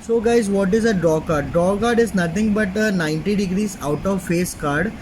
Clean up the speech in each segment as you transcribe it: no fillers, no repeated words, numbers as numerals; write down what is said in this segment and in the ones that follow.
So guys, what is a draw card? Draw card is nothing but a 90 degrees out of face card.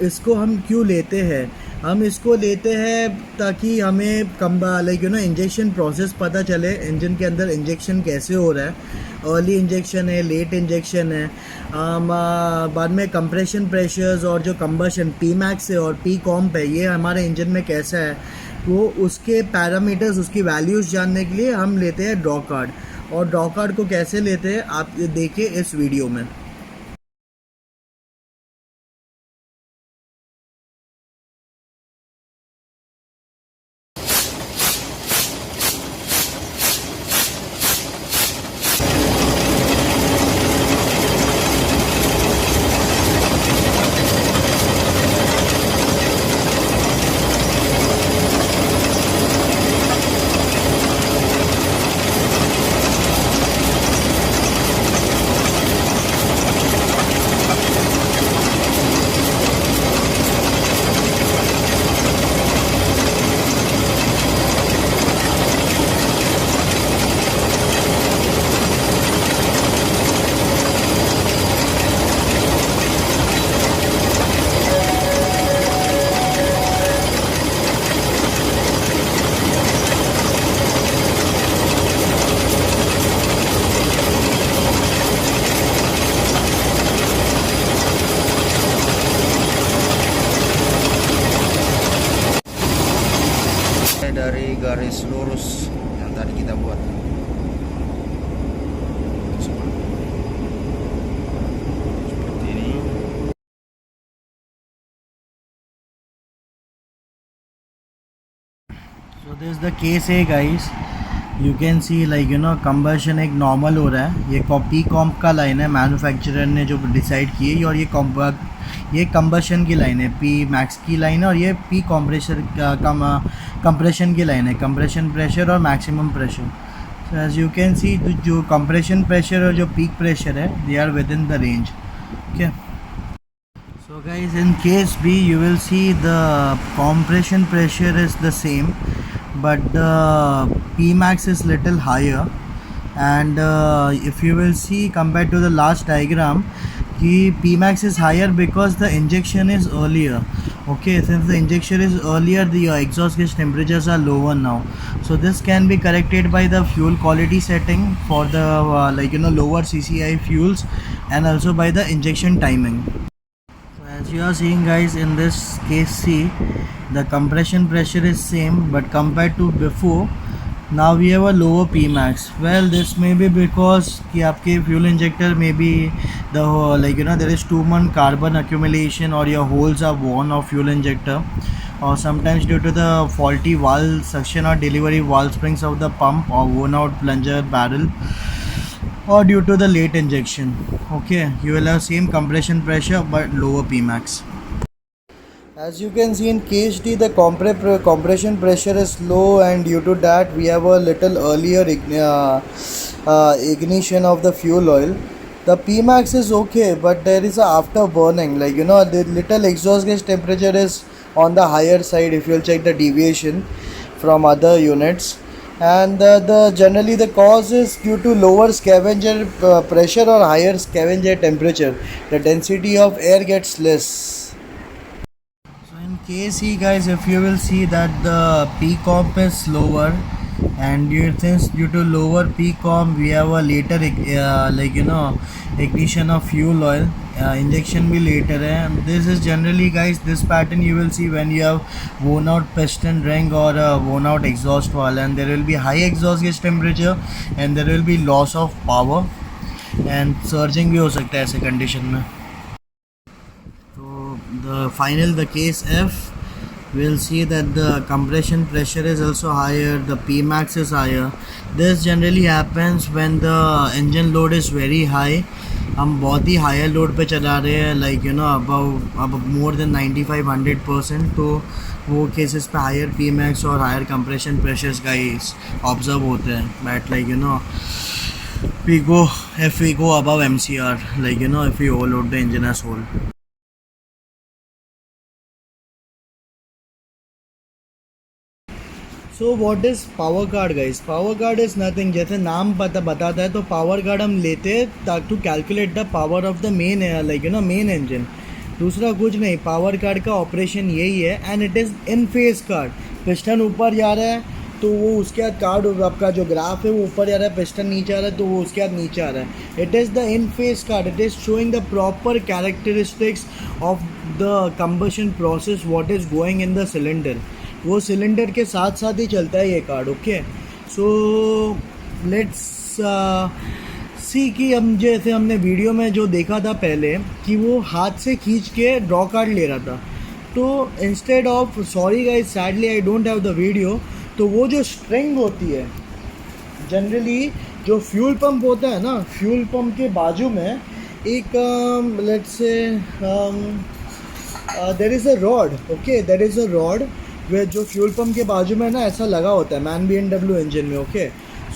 इसको हम क्यों लेते हैं? हम इसको लेते हैं ताकि हमें कम लाइक इंजेक्शन प्रोसेस पता चले, इंजन के अंदर इंजेक्शन कैसे हो रहा है, अर्ली इंजेक्शन है, लेट इंजेक्शन है, बाद में कंप्रेशन प्रेशर्स और जो कंबशन पी मैक्स है और पी कॉम्प है, ये हमारे इंजन में कैसा है, वो उसके पैरामीटर्स, उसकी वैल्यूज़ जानने के लिए हम लेते हैं ड्रॉ कार्ड। और ड्रॉ कार्ड को कैसे लेते हैं आप देखिए इस वीडियो में। Dari garis lurus yang tadi kita buat seperti ini. So this is the case है guys, you can see like combustion एक नॉर्मल हो रहा है। ये पी कॉम्प का लाइन है, मैन्युफैक्चरर ने जो डिसाइड की है, और ये कंबशन की लाइन है, पी मैक्स की लाइन है, और ये पी कंप्रेशन की लाइन है, कंप्रेशन प्रेशर और maximum pressure. So as you can see जो कंप्रेशन प्रेशर और जो पीक प्रेशर है, they are within the range. Okay, so guys, in case B you will see the compression pressure is the same, but the Pmax is little higher, and if you will see compared to the last diagram, the Pmax is higher because the injection is earlier. Okay, since the injection is earlier, the exhaust gas temperatures are lower now, so this can be corrected by the fuel quality setting for the lower CCI fuels, and also by the injection timing. As you are seeing guys, in this case C, the compression pressure is same, but compared to before, now we have a lower Pmax. Well, this may be because कि आपके fuel injector may be the there is too much carbon accumulation, or your holes are worn of fuel injector, or sometimes due to the faulty valve suction or delivery valve springs of the pump, or worn out plunger barrel, or due to the late injection. Okay, you will have same compression pressure but lower Pmax. As you can see in case D, the compression pressure is low, and due to that we have a little earlier ignition of the fuel oil. The Pmax is okay, but there is a after burning, the little exhaust gas temperature is on the higher side if you will check the deviation from other units. And generally the cause is due to lower scavenger pressure or higher scavenger temperature. The density of air gets less. So in case E guys, if you will see that the P comp is lower, and due to lower P comp we have a later ignition of fuel oil, injection भी later है. This is generally guys, this pattern you will see when you have worn out piston ring or worn out exhaust valve, and there will be high exhaust gas temperature, and there will be loss of power, and surging भी हो सकता है ऐसे condition में. So the case F, we'll see that the compression pressure is also higher, the Pmax is higher. This generally happens when the engine load is very high. हम बहुत ही higher load पे चला रहे हैं, अब मोर देन 95-100%, तो वो cases पे हायर Pmax और higher compression pressures guys observe होते हैं. But if we go above MCR, if we overload the engine as whole. So what is power card guys? Power card is nothing, जैसे नाम पता बताता है, तो पावर कार्ड हम लेते हैं ताकि to calculate the power of the main like main engine, दूसरा कुछ नहीं। पावर कार्ड का ऑपरेशन यही है, and it is in phase card. Piston ऊपर जा रहा है तो वो उसके बाद कार्ड आपका जो ग्राफ है वो ऊपर जा रहा है, पिस्टन नीचे आ रहा है तो वो उसके बाद नीचे आ रहा है। It is the in phase card, it is showing the proper characteristics of the combustion process what is going in the cylinder. वो सिलेंडर के साथ साथ ही चलता है ये card. Okay, so let's see कि हम जैसे हमने वीडियो में जो देखा था पहले कि वो हाथ से खींच के ड्रॉ कार्ड ले रहा था, तो instead of, sorry guys sadly I don't have the video, तो वो जो स्ट्रिंग होती है जनरली जो फ्यूल पंप होता है ना, फ्यूल पंप के बाजू में एक let's say there is a rod. Okay, there is a rod way जो फ्यूल पंप के बाजू में ना ऐसा लगा होता है मैन BMW इंजन में। ओके,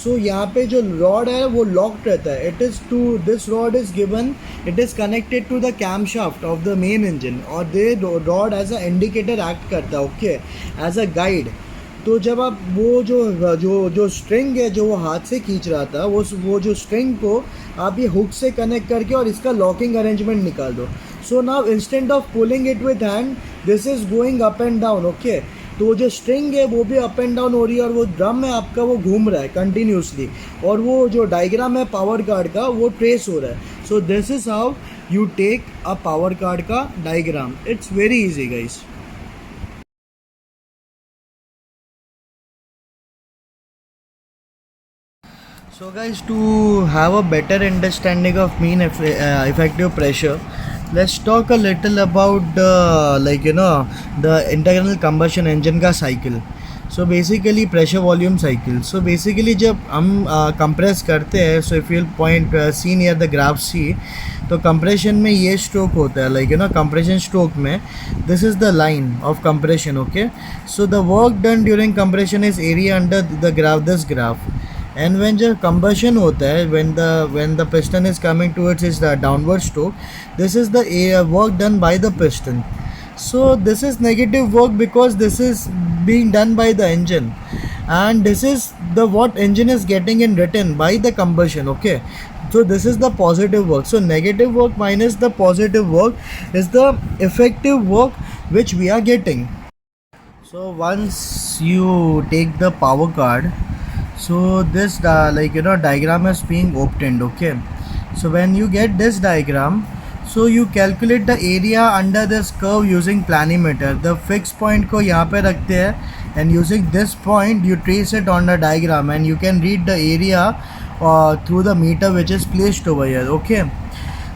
सो यहाँ पे जो रॉड है वो लॉक्ड रहता है। It is to this rod is given, it is connected to the camshaft of the main engine, और the rod as a indicator act करता है। Okay, as a guide. तो जब आप वो जो स्ट्रिंग है जो वो हाथ से खींच रहा था, वो जो स्ट्रिंग को आप ये हुक से कनेक्ट करके और इसका लॉकिंग अरेंजमेंट निकाल दो। So now instant of pulling it with hand, this is going up and down. Okay, तो वो जो स्ट्रिंग है वो भी अप एंड डाउन हो रही है, और वो ड्रम है आपका वो घूम रहा है कंटिन्यूसली, और वो जो डायग्राम है पावर कार्ड का वो ट्रेस हो रहा है। So this is how you take a power card का diagram. It's very easy guys. So guys, to have a better understanding of mean effective pressure, let's talk a little about the internal combustion engine का cycle. So basically pressure volume cycle. So basically जब हम compress करते हैं, so if you'll point see near the graph C, तो compression में ये stroke होता है, compression stroke में this is the line of compression. Okay, so the work done during compression is area under the graph, this graph. And when जब combustion होता है, when the piston is coming towards its downward stroke, this is the work done by the piston. So this is negative work because this is being done by the engine, and this is the what engine is getting in return by the combustion. Okay, so this is the positive work. So negative work minus the positive work is the effective work which we are getting. So once you take the power card, so this diagram is being obtained. Okay, so when you get this diagram, so you calculate the area under this curve using planimeter. The fixed point को यहाँ पे रखते हैं, and using this point you trace it on the diagram, and you can read the area through the meter which is placed over here. Okay,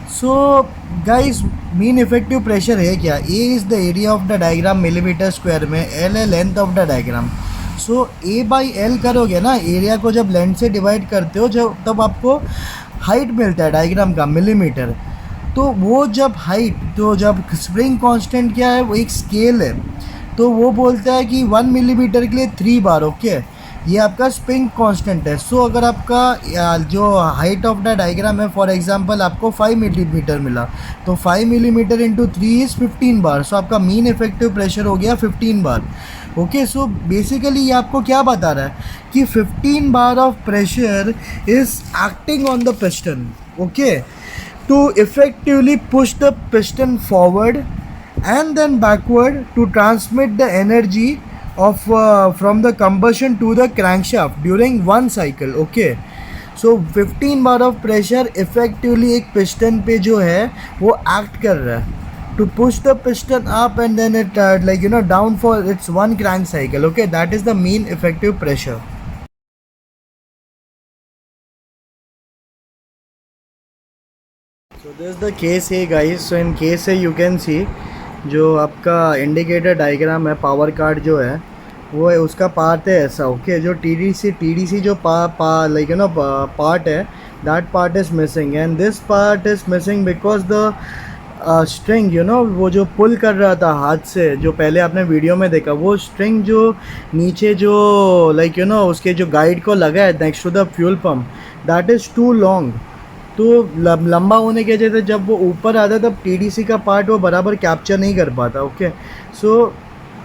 so guys, mean effective pressure है क्या? A is the area of the diagram millimeter square में, L है length of the diagram. So A by L करोगे ना, area को जब length से divide करते हो जब, तब आपको हाइट मिलता है डायग्राम का मिलीमीटर। तो वो जब हाइट, तो जब स्प्रिंग कांस्टेंट क्या है, वो एक स्केल है, तो वो बोलता है कि 1 मिलीमीटर के लिए 3 बार। ओके, ये आपका स्प्रिंग कांस्टेंट है। सो अगर आपका जो हाइट ऑफ द डायग्राम है, फॉर एग्जांपल आपको 5 मिलीमीटर मिला, तो 5 मिलीमीटर इंटू 3 इज़ 15 बार। सो आपका मीन इफेक्टिव प्रेशर हो गया 15 बार। ओके, सो बेसिकली ये आपको क्या बता रहा है कि 15 bar of pressure is acting on the piston. Okay, to effectively push the piston forward and then backward to transmit the energy of from the combustion to the crankshaft during one cycle. Okay, so 15 bar of pressure effectively एक piston पे जो है वो act कर रहा है to push the piston up, and then it down for its one crank cycle. Okay, that is the mean effective pressure. So this is the case A guys. So in case A you can see जो आपका indicator diagram है, power card जो है वो है, उसका part है ऐसा। ओके, जो TDC जो पार्ट है, that part is missing, and this part is missing because the string वो जो पुल कर रहा था हाथ से, जो पहले आपने वीडियो में देखा, वो स्ट्रिंग जो नीचे जो उसके जो गाइड को लगा है next to the fuel pump, that is too long. तो लंबा होने की वजह से जब वो ऊपर आता तब TDC का पार्ट वो बराबर कैप्चर नहीं कर पाता। Okay, so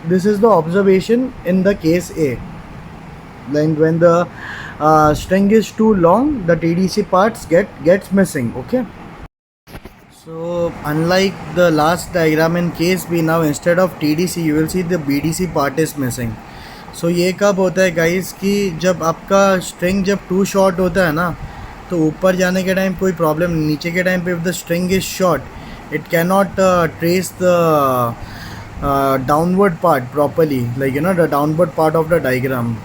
this is the observation in the case A. when the string is too long, the TDC parts gets missing. Okay. So unlike the last diagram in case B, now instead of TDC you will see the BDC part is missing. So ये कब होता है guys कि जब आपका string जब to short होता है ना, तो ऊपर जाने के टाइम कोई प्रॉब्लम, नीचे के टाइम पे if the string is short it can not trace the downward part properly, like you know, the downward part of the diagram.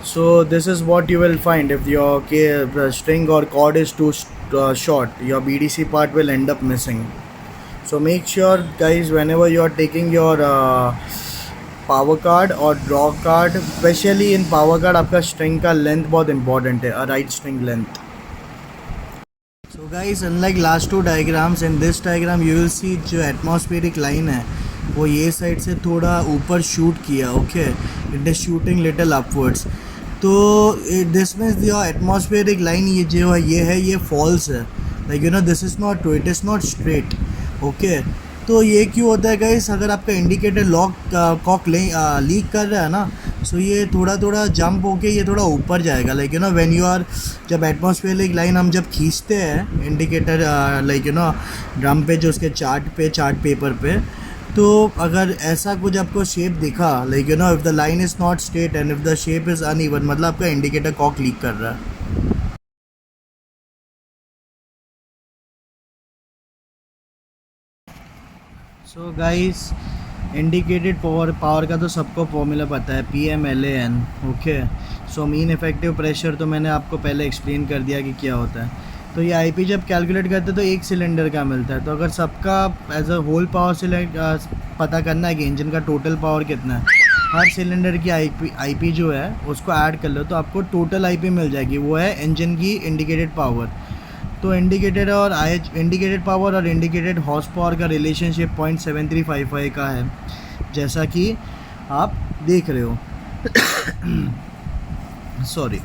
So this is what you will find if your string or cord is too short, your BDC part will end up missing. So make sure guys, whenever you are taking your power card or draw card, especially in power card, आपका string का length बहुत important है, a right string length. So guys, unlike last two diagrams, in this diagram you will see जो atmospheric line है वो ये side से थोड़ा ऊपर शूट किया. Okay, it is shooting little upwards. तो this means your atmospheric line ये जो है ये फॉल्स है, like you know, this is not true, it is not straight. Okay, तो ये क्यों होता है गाइस, अगर आपका इंडिकेटर कॉक लीक कर रहा है ना, सो ये थोड़ा जंप होके ये थोड़ा ऊपर जाएगा, like you know, when you are, जब एटमॉस्फेरिक लाइन हम जब खींचते हैं indicator like you know drum पे, जो उसके चार्ट पेपर पे, तो अगर ऐसा कुछ आपको शेप दिखा, like you no, if the line is not straight and if the shape is uneven, मतलब आपका इंडिकेटर कॉक लीक कर रहा है. सो गाइस, इंडिकेटेड पावर का तो सबको फॉर्मूला पता है, PMLAN. Okay, so mean effective pressure तो मैंने आपको पहले एक्सप्लेन कर दिया कि क्या होता है. तो ये IP जब कैलकुलेट करते हैं तो एक सिलेंडर का मिलता है. तो अगर सबका एज अ होल पावर पता करना है कि इंजन का टोटल पावर कितना है, हर सिलेंडर की IP जो है उसको ऐड कर लो तो आपको टोटल IP मिल जाएगी. वो है इंजन की इंडिकेटेड पावर. तो इंडिकेटेड पावर और इंडिकेटेड हॉर्स पावर का रिलेशनशिप 0.7355 का है, जैसा कि आप देख रहे हो. सॉरी.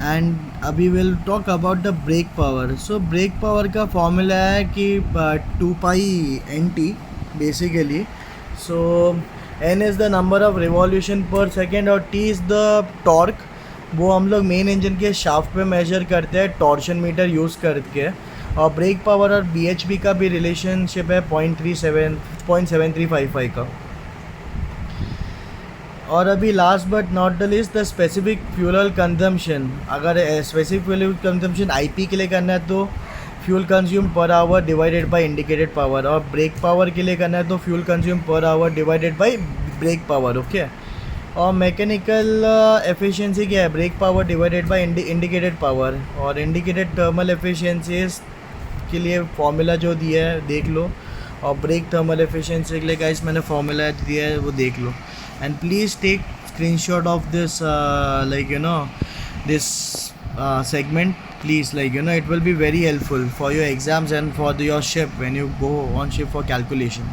एंड अभी will talk about the brake power. So brake power का फॉर्मूला है कि 2π/NT basically. So N is the number of revolution per second और T इज़ द टॉर्क. वो हम लोग मेन इंजन के शाफ्ट पे मेजर करते हैं टॉर्शन मीटर यूज़ करके. और ब्रेक पावर और BHP का भी रिलेशनशिप है 0.7355 का. और अभी last but not the least, the specific fuel consumption. अगर स्पेसिफिक फ्यूल कंजम्पशन IP के लिए करना है तो fuel consume per hour divided by indicated power, और ब्रेक पावर के लिए करना है तो fuel consume per hour divided by brake power. Okay, और मैकेनिकल एफिशिएंसी क्या है, brake power divided by indicated power. और इंडिकेटेड थर्मल एफिशिएंसीज के लिए फॉर्मूला जो दिया है देख लो, और ब्रेक थर्मल एफिशिएंसी के लिए गाइस मैंने फॉर्मूला दिया है वो देख लो. And please take screenshot of this like you know this segment, please, like you know, it will be very helpful for your exams and for your ship when you go on ship for calculation.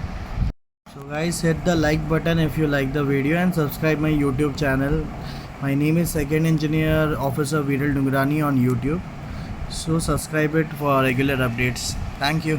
So guys, hit the like button if you like the video and subscribe my YouTube channel. My name is Second Engineer Officer Viral Dungrani on YouTube, so subscribe it for regular updates. Thank you.